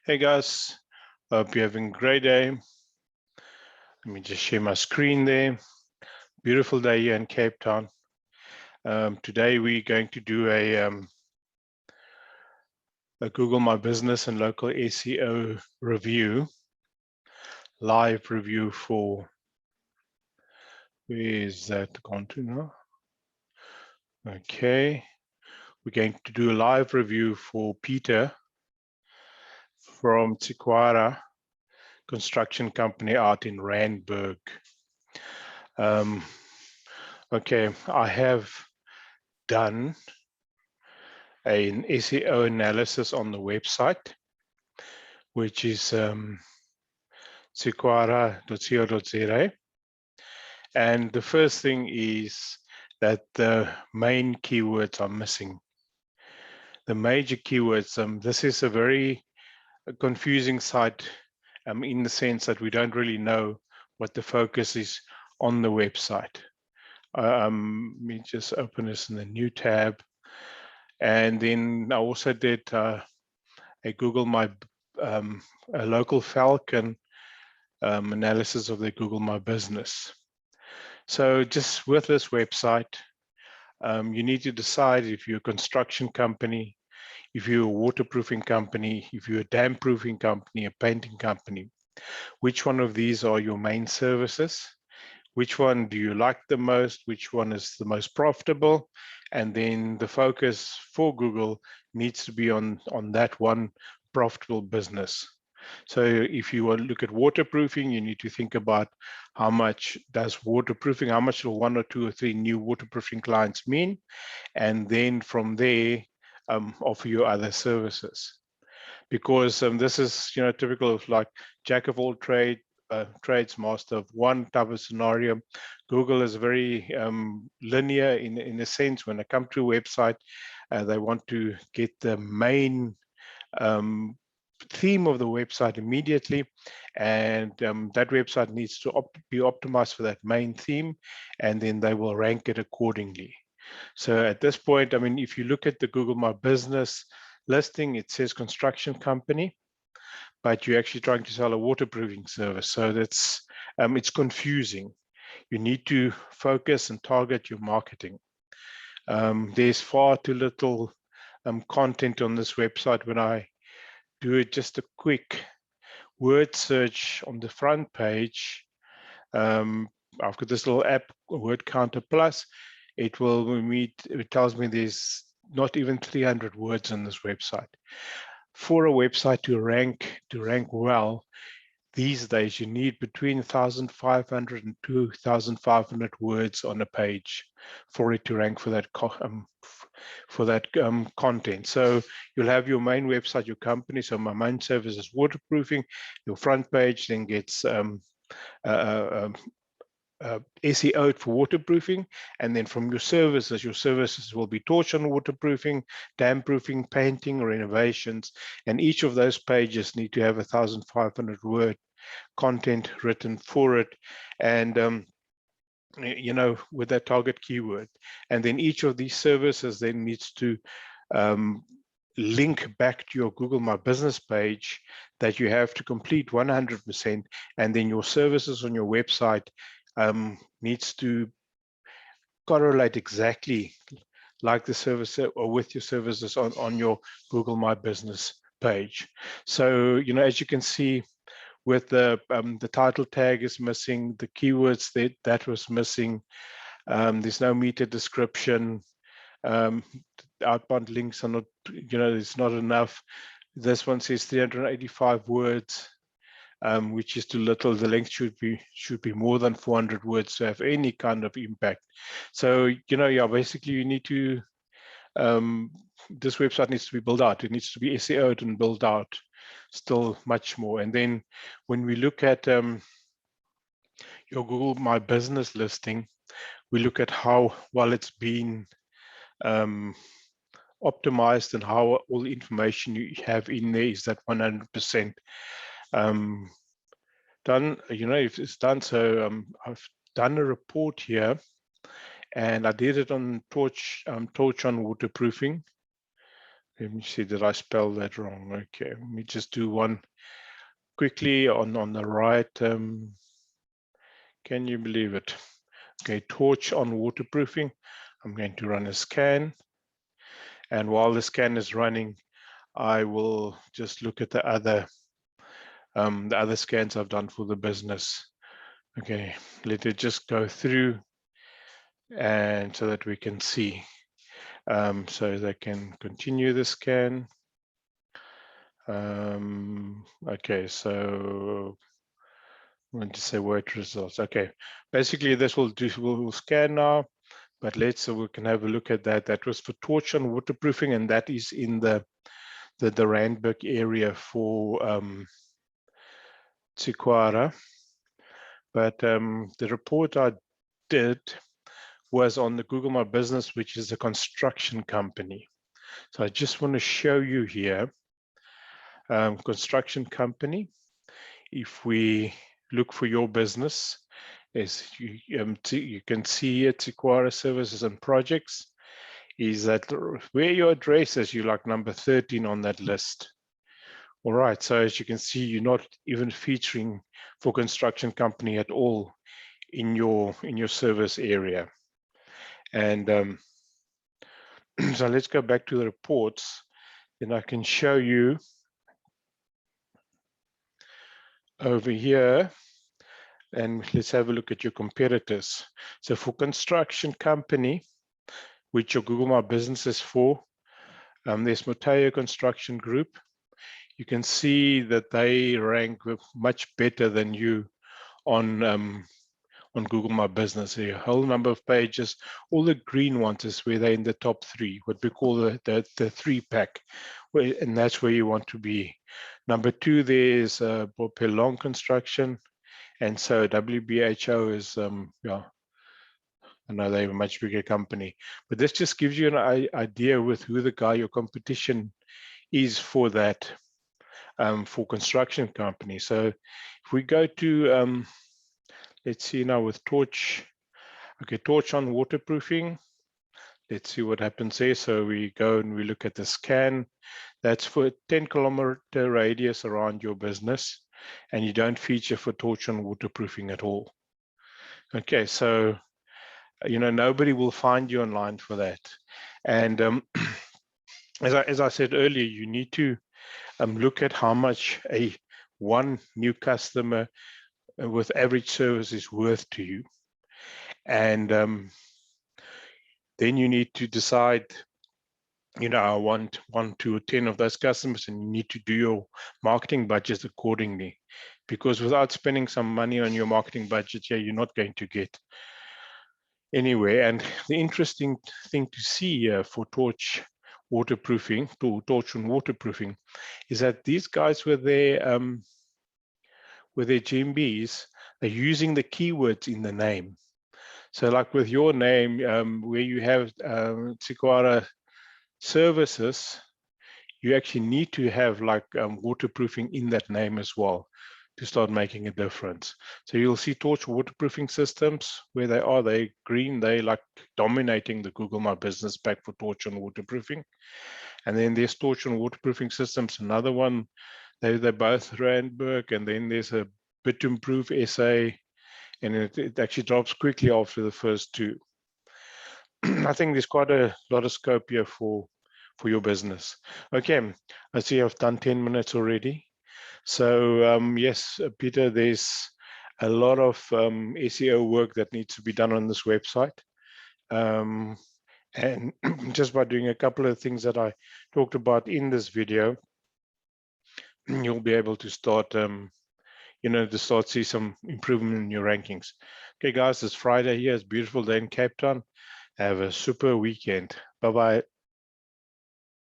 Hey guys, hope you're having a great day. Let me just share my screen there. Beautiful day here in Cape Town. Today we're going to do a Google My Business and Local SEO review, live review for, where is that content now? Okay, we're going to do a live review for Peter from Tikwara construction company out in Randburg. Okay, I have done an SEO analysis on the website, which is tikwara.co.za. And the first thing is that the main keywords are missing. The major keywords, this is a very confusing site in the sense that we don't really know what the focus is on the website. Let me just open this in the new tab. And then I also did a Google My a local Falcon analysis of the Google My Business. So just with this website, you need to decide if you're a construction company, if you're a waterproofing company, if you're a dam proofing company, a painting company, which one of these are your main services? Which one do you like the most? Which one is the most profitable? And then the focus for Google needs to be on that one profitable business. So if you want to look at waterproofing, you need to think about how much does waterproofing, how much will 1 or 2 or 3 new waterproofing clients mean? And then from there, offer your other services. Because this is, typical of like jack of all trades, master of one type of scenario. Google is very linear in a sense. When they come to a website, they want to get the main theme of the website immediately, and that website needs to be optimized for that main theme, and then they will rank it accordingly. So at this point, I mean, if you look at the Google My Business listing, it says construction company, but you're actually trying to sell a waterproofing service. So that's it's confusing. You need to focus and target your marketing. There's far too little content on this website. When I do it, just a quick word search on the front page, I've got this little app, Word Counter Plus. It tells me there's not even 300 words on this website. For a website to rank well, these days you need between 1,500 and 2,500 words on a page for it to rank for that content. So you'll have your main website, your company. So my main service is waterproofing. Your front page then gets SEO for waterproofing, and then from your services will be torch on waterproofing, dam proofing, painting, renovations, and each of those pages need to have 1,500 word content written for it, and with that target keyword. And then each of these services then needs to link back to your Google My Business page that you have to complete 100%, and then your services on your website needs to correlate exactly like the service or with your services on your Google My Business page. So, as you can see, with the title tag is missing, the keywords that was missing. There's no meta description. Outbound links are not, it's not enough. This one says 385 words. Which is too little. The length should be more than 400 words to have any kind of impact. So basically you need to this website needs to be built out. It needs to be SEO'd and built out still much more. And then when we look at your Google My Business listing, we look at how well it's been optimized and how all the information you have in there is that 100% done. If it's done. So I've done a report here, and I did it on torch on waterproofing. Let me see, did I spell that wrong? Okay, let me just do one quickly on the right. Can you believe it? Okay, torch on waterproofing. I'm going to run a scan. And while the scan is running, I will just look at the other scans I've done for the business. Okay, let it just go through, and so that we can see. So they can continue the scan. Okay, so I'm going to say word results. Okay, basically this will do. We'll scan now, but so we can have a look at that. That was for torch on waterproofing, and that is in the Randburg area for Tsukwara. But the report I did was on the Google My Business, which is a construction company. So I just want to show you here, construction company. If we look for your business, as you can see here, Tsukwara Services and Projects, is that where your address is, you're like number 13 on that list. All right, so as you can see, you're not even featuring for construction company at all in your service area. And so let's go back to the reports, and I can show you over here, and let's have a look at your competitors. So for construction company, which your Google My Business is for, there's Mateo Construction Group. You can see that they rank much better than you on Google My Business. A whole number of pages. All the green ones is where they're in the top 3, what we call the 3-pack, and that's where you want to be. Number 2, there's Bopelong Construction, and so WBHO is, yeah, I know they're a much bigger company, but this just gives you an idea with who the guy your competition is for that, for construction company. So if we go to, let's see now with torch, okay, torch on waterproofing. Let's see what happens there. So we go and we look at the scan. That's for a 10-kilometer radius around your business, and you don't feature for torch on waterproofing at all. Okay, so nobody will find you online for that. And as I said earlier, you need to look at how much one new customer with average service is worth to you. And then you need to decide, I want 1 to 10 of those customers, and you need to do your marketing budgets accordingly. Because without spending some money on your marketing budget, you're not going to get anywhere. And the interesting thing to see for torch waterproofing, torch on waterproofing, is that these guys with their GMBs, they're using the keywords in the name. So like with your name, where you have Tsukwara Services, you actually need to have like waterproofing in that name as well to start making a difference. So you'll see torch waterproofing systems, where they're green, they like dominating the Google My Business pack for torch on waterproofing. And then there's torch on waterproofing systems, another one, they're both Randburg, and then there's a Bitumproof SA, and it actually drops quickly after the first 2. I think there's quite a lot of scope here for your business. Okay, I see I've done 10 minutes already. So yes, Peter, there's a lot of SEO work that needs to be done on this website. And just by doing a couple of things that I talked about in this video, you'll be able to start, to see some improvement in your rankings. Okay, guys, it's Friday here. It's a beautiful day in Cape Town. Have a super weekend. Bye-bye.